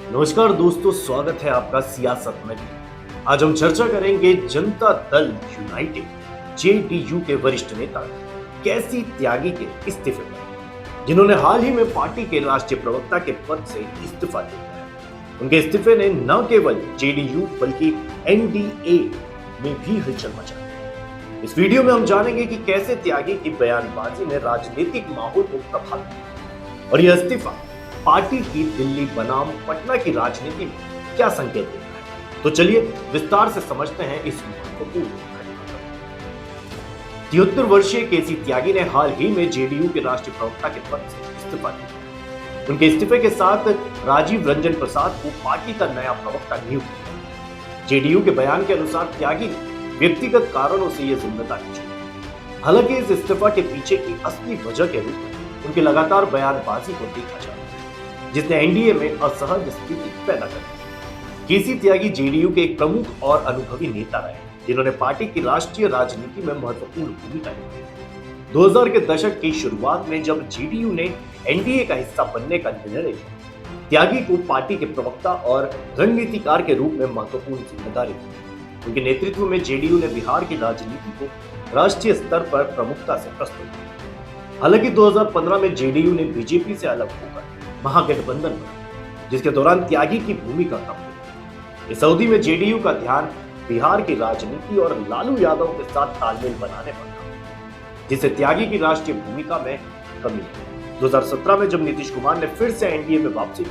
नमस्कार दोस्तों, स्वागत है आपका सियासत में। आज हम चर्चा करेंगे जनता दल यूनाइटेड जेडीयू के वरिष्ठ नेता कैसी त्यागी के इस्तीफे पर, जिन्होंने हाल ही में पार्टी के राष्ट्रीय प्रवक्ता के पद से इस्तीफा दिया है। उनके इस्तीफे ने न केवल जेडीयू बल्कि एनडीए में भी हलचल मचा दी। इस वीडियो में हम जानेंगे कि कैसे त्यागी की बयानबाजी ने राजनीतिक माहौल को प्रभावित किया और यह इस्तीफा पार्टी की दिल्ली बनाम पटना की राजनीति में क्या संकेत देता है। तो चलिए विस्तार से समझते हैं इस महत्वपूर्ण घटना को। 73 वर्षीय केसी त्यागी ने हाल ही में जेडीयू के राष्ट्रीय प्रवक्ता के पद से इस्तीफा दिया। उनके इस्तीफे के साथ राजीव रंजन प्रसाद को पार्टी का नया प्रवक्ता नियुक्त किया। जेडीयू के बयान के अनुसार त्यागी ने व्यक्तिगत कारणों से यह जिम्मेदारी छोड़ी। हालांकि इस इस्तीफा के पीछे की असली वजह के रूप में उनकी लगातार बयानबाजी को देखा जाता है, जिसने एनडीए में असहज स्थिति पैदा कर दी। केसी त्यागी जेडीयू के एक प्रमुख और अनुभवी नेता रहे, जिन्होंने पार्टी की राष्ट्रीय राजनीति में महत्वपूर्ण भूमिका निभाई। 2000 के दशक की शुरुआत में जब जेडीयू ने एनडीए का हिस्सा बनने का निर्णय लिया, त्यागी को पार्टी के प्रवक्ता और रणनीतिकार के रूप में महत्वपूर्ण जिम्मेदारी दी। उनके नेतृत्व में जेडीयू ने बिहार की राजनीति को राष्ट्रीय स्तर पर प्रमुखता से प्रस्तुत किया। हालांकि 2015 में जेडीयू ने बीजेपी से अलग होकर महागठबंधन बना, जिसके दौरान त्यागी की भूमिका कम हुई। इस अवधि में जेडीयू का ध्यान बिहार की राजनीति और लालू यादव के साथ तालमेल बनाने पर था, जिससे त्यागी की राष्ट्रीय भूमिका में कमी आई। 2017 में जब नीतीश कुमार ने फिर से एनडीए में वापसी की,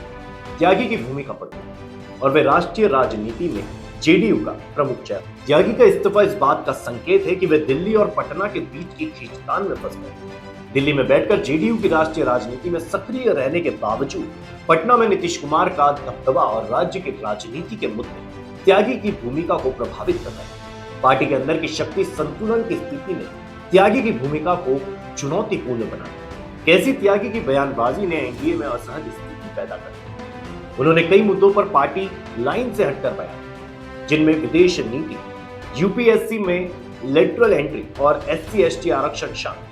त्यागी की भूमिका बढ़ गई और वे राष्ट्रीय राजनीति में जेडीयू का प्रमुख चेहरा। त्यागी का इस्तीफा इस बात का संकेत है कि वे दिल्ली और पटना के बीच की खींचतान में फंस गए। दिल्ली में बैठकर जेडीयू की राष्ट्रीय राजनीति में सक्रिय रहने के बावजूद पटना में नीतीश कुमार का दबदबा और राज्य की राजनीति के मुद्दे त्यागी की भूमिका को प्रभावित कर रहे हैं। पार्टी के अंदर की शक्ति संतुलन की स्थिति ने त्यागी की भूमिका को चुनौतीपूर्ण बनाया। कैसी त्यागी की बयानबाजी ने एनडीए में असहज स्थिति पैदा कर दी। उन्होंने कई मुद्दों पर पार्टी लाइन से हटकर बयान, जिनमें विदेश नीति, यूपीएससी में लेटरल एंट्री और SC/ST आरक्षण शामिल।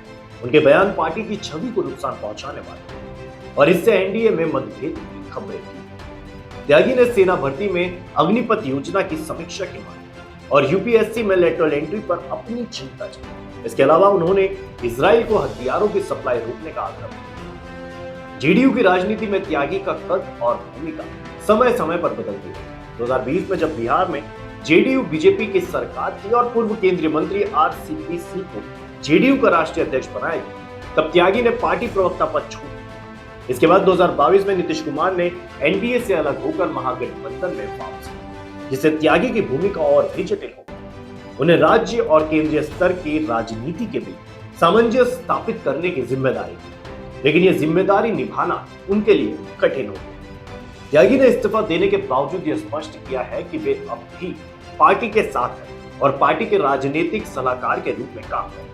उनके बयान पार्टी की छवि को नुकसान पहुंचाने वाले और इससे एनडीए में मतभेद की खबरें की। त्यागी ने सेना भर्ती में अग्निपथ योजना की समीक्षा की मांग और यूपीएससी में लेटरल एंट्री पर अपनी चिंता जताई। इसके अलावा उन्होंने इजराइल को हथियारों की सप्लाई रोकने का आग्रह किया। जेडीयू की राजनीति में त्यागी का कद और भूमिका समय समय पर बदलती है। 2020 में जब बिहार में जेडीयू बीजेपी की सरकार थी और पूर्व केंद्रीय मंत्री RCP सिंह को जेडीयू का राष्ट्रीय अध्यक्ष बनाया गया, तब त्यागी ने पार्टी प्रवक्ता पद छोड़ दिया। इसके बाद 2022 में नीतीश कुमार ने एनडीए से अलग होकर महागठबंधन में वापसी की, जिससे त्यागी की भूमिका और भी जटिल हो गई। उन्हें राज्य और केंद्रीय स्तर की राजनीति के बीच सामंजस्य स्थापित करने की जिम्मेदारी थी, लेकिन यह जिम्मेदारी निभाना उनके लिए कठिन हो गई। त्यागी ने इस्तीफा देने के बावजूद यह स्पष्ट किया है कि वे अब भी पार्टी के साथ हैं और पार्टी के राजनीतिक सलाहकार के रूप में काम करेंगे।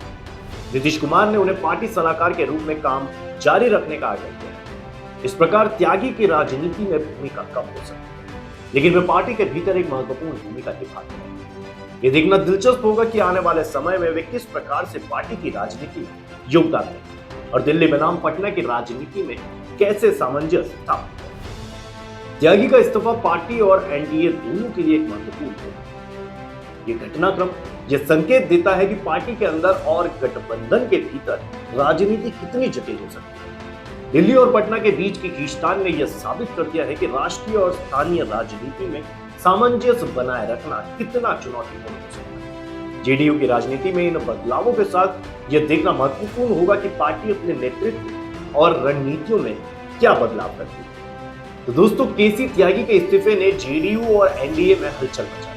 नीतीश कुमार ने उन्हें पार्टी सलाहकार के रूप में काम जारी रखने का आग्रह किया है। इस प्रकार त्यागी की राजनीति में भूमिका कम हो सकती है, लेकिन वे पार्टी के भीतर एक महत्वपूर्ण भूमिका निभाते हैं। ये देखना दिलचस्प होगा कि आने वाले समय में वे किस प्रकार से पार्टी की राजनीति में योगदान देंगे और दिल्ली बनाम पटना की राजनीति में कैसे सामंजस्य स्थापित करेंगे। त्यागी का इस्तीफा पार्टी और एनडीए दोनों के लिए एक महत्वपूर्ण है। ये घटनाक्रम यह संकेत देता है कि पार्टी के अंदर और गठबंधन के भीतर राजनीति कितनी जटिल हो सकती है। दिल्ली और पटना के बीच की खींचतान ने यह साबित कर दिया है कि राष्ट्रीय और स्थानीय राजनीति में सामंजस्य बनाए रखना कितना चुनौतीपूर्ण हो सकता है। जेडीयू की राजनीति में इन बदलावों के साथ यह देखना महत्वपूर्ण होगा कि पार्टी अपने नेतृत्व और रणनीतियों में क्या बदलाव करती है। तो दोस्तों, केसी त्यागी के इस्तीफे ने जेडीयू और एनडीए में हलचल मचाई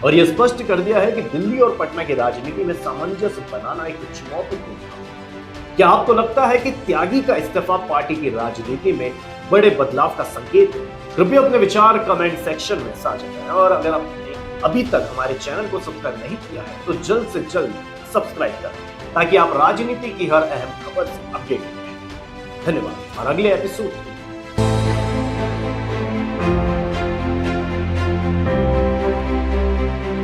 और यह स्पष्ट कर दिया है कि दिल्ली और पटना की राजनीति में सामंजस्य बनाना एक चुनौतीपूर्ण है। क्या आपको लगता है कि त्यागी का इस्तीफा पार्टी की राजनीति में बड़े बदलाव का संकेत है? कृपया अपने विचार कमेंट सेक्शन में साझा करें और अगर आपने अभी तक हमारे चैनल को सब्सक्राइब नहीं किया है तो जल्द से जल्द सब्सक्राइब करें, ताकि आप राजनीति की हर अहम खबर से अपडेट रहें। धन्यवाद और अगले एपिसोड